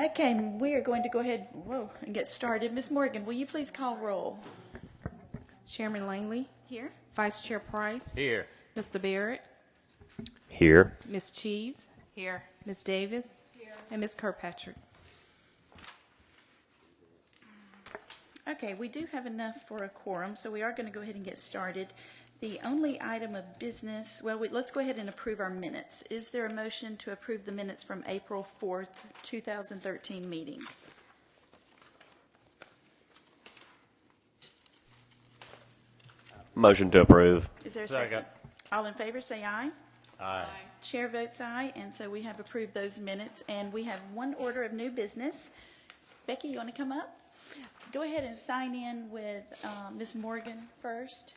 Okay, we are going to go ahead and get started. Ms. Morgan, will you please call roll? Chairman Langley, Here. Vice Chair Price, Here. Mr. Barrett, Here. Ms. Cheeves, Here. Ms. Davis, and Ms. Kirkpatrick. Okay, we do have enough for a quorum, so we are going to go ahead and get started. The only item of business, let's go ahead and approve our minutes. Is there a motion to approve the minutes from April 4th, 2013 meeting? Motion to approve. Is there a second? All in favor, say aye. Aye. Chair votes aye, and so we have approved those minutes. And we have one order of new business. Becky, you want to come up? Go ahead and sign in with Ms. Morgan first.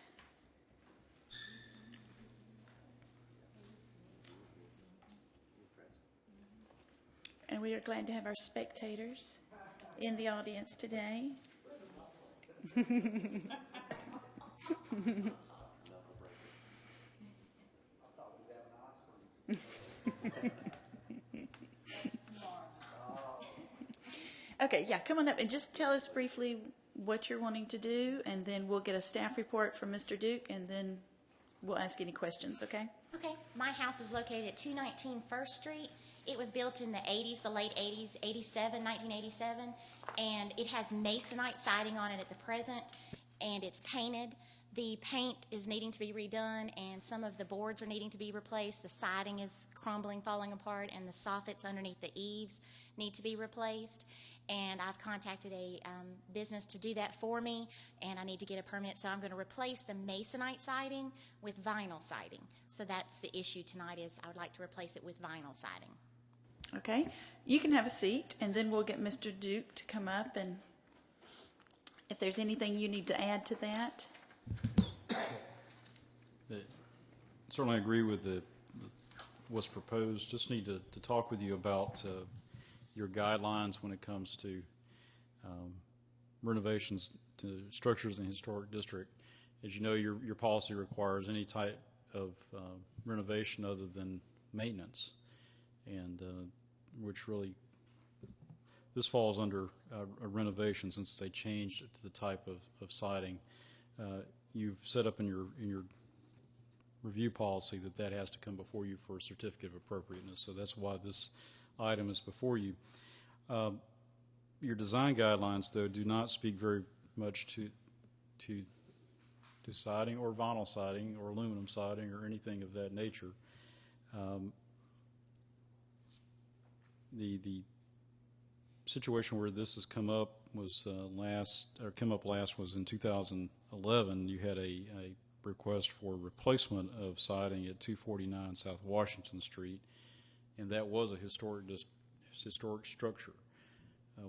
And we are glad to have our spectators in the audience today. Okay, yeah, come on up and just tell us briefly what you're wanting to do, and then we'll get a staff report from Mr. Duke, and then we'll ask any questions, okay? Okay, my house is located at 219 First Street. It was built in the 80s, the late 80s, 1987, and it has masonite siding on it at the present, and it's painted. The paint is needing to be redone, and some of the boards are needing to be replaced. The siding is crumbling, falling apart, and the soffits underneath the eaves need to be replaced. And I've contacted a business to do that for me, and I need to get a permit, so I'm going to replace the masonite siding with vinyl siding. So that's the issue tonight, is I would like to replace it with vinyl siding. Okay, you can have a seat, and then we'll get Mr. Duke to come up, and if there's anything you need to add to that. Certainly agree with what's proposed. Just need to talk with you about your guidelines when it comes to renovations to structures in the historic district. As you know, your policy requires any type of renovation other than maintenance, and which really, this falls under a renovation since they changed it to the type of siding. You've set up in your review policy that has to come before you for a certificate of appropriateness, so that's why this item is before you. Your design guidelines, though, do not speak very much to siding or vinyl siding or aluminum siding or anything of that nature. The situation where this has come up was last was in 2011. You had a request for replacement of siding at 249 South Washington Street, and that was a historic structure,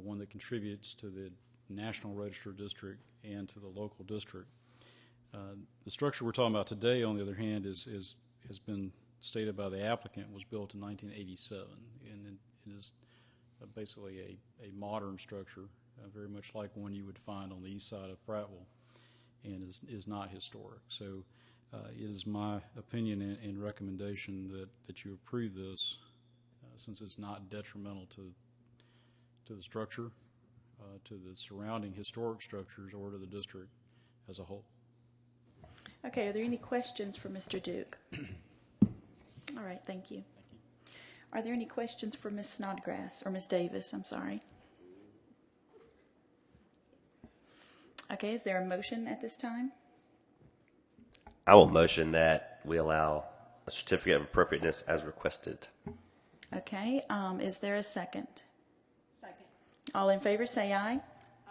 one that contributes to the National Register District and to the local district. The structure we're talking about today, on the other hand, has been stated by the applicant was built in 1987, and it is basically a modern structure, very much like one you would find on the east side of Prattville, and is not historic. So it is my opinion and recommendation that you approve this, since it's not detrimental to the structure, to the surrounding historic structures, or to the district as a whole. Okay, are there any questions for Mr. Duke? All right, thank you. Are there any questions for Ms. Snodgrass, or Ms. Davis, I'm sorry? Okay, is there a motion at this time? I will motion that we allow a certificate of appropriateness as requested. Okay, is there a second? Second. All in favor, say aye.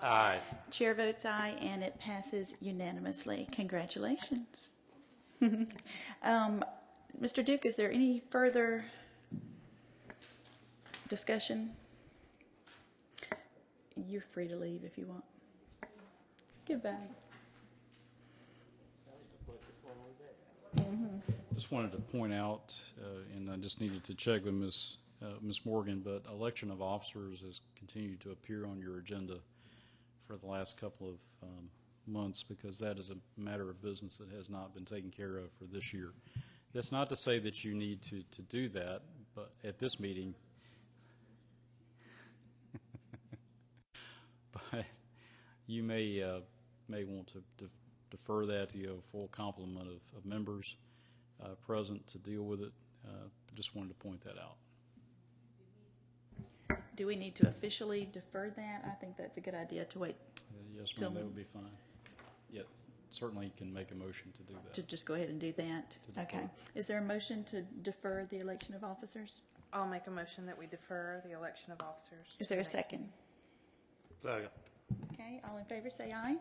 Aye. Chair votes aye, and it passes unanimously. Congratulations. Mr. Duke, is there any further discussion? You're free to leave if you want. Goodbye. Just wanted to point out, and I just needed to check with Ms. Morgan, but election of officers has continued to appear on your agenda for the last couple of months, because that is a matter of business that has not been taken care of for this year. That's not to say that you need to do that, but at this meeting, but you may want to defer that to you have a full complement of members present to deal with it. Just wanted to point that out. Do we need to officially defer that? I think that's a good idea to wait Yes, Till- ma'am, that would be fine. Yeah, certainly you can make a motion to do to that. just go ahead and do that. defer. Okay. Is there a motion to defer the election of officers? I'll make a motion that we defer the election of officers. Is there a second? Second. Okay, all in favor say aye.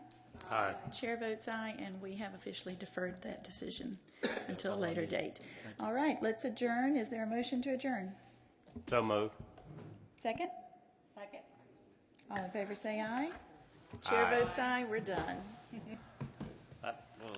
Aye. Chair votes aye, and we have officially deferred that decision until a all I later need. date. Thank you. All right, let's adjourn. Is there a motion to adjourn? So moved. Second? Second. All in favor say aye. Chair Aye. votes aye. We're done. That was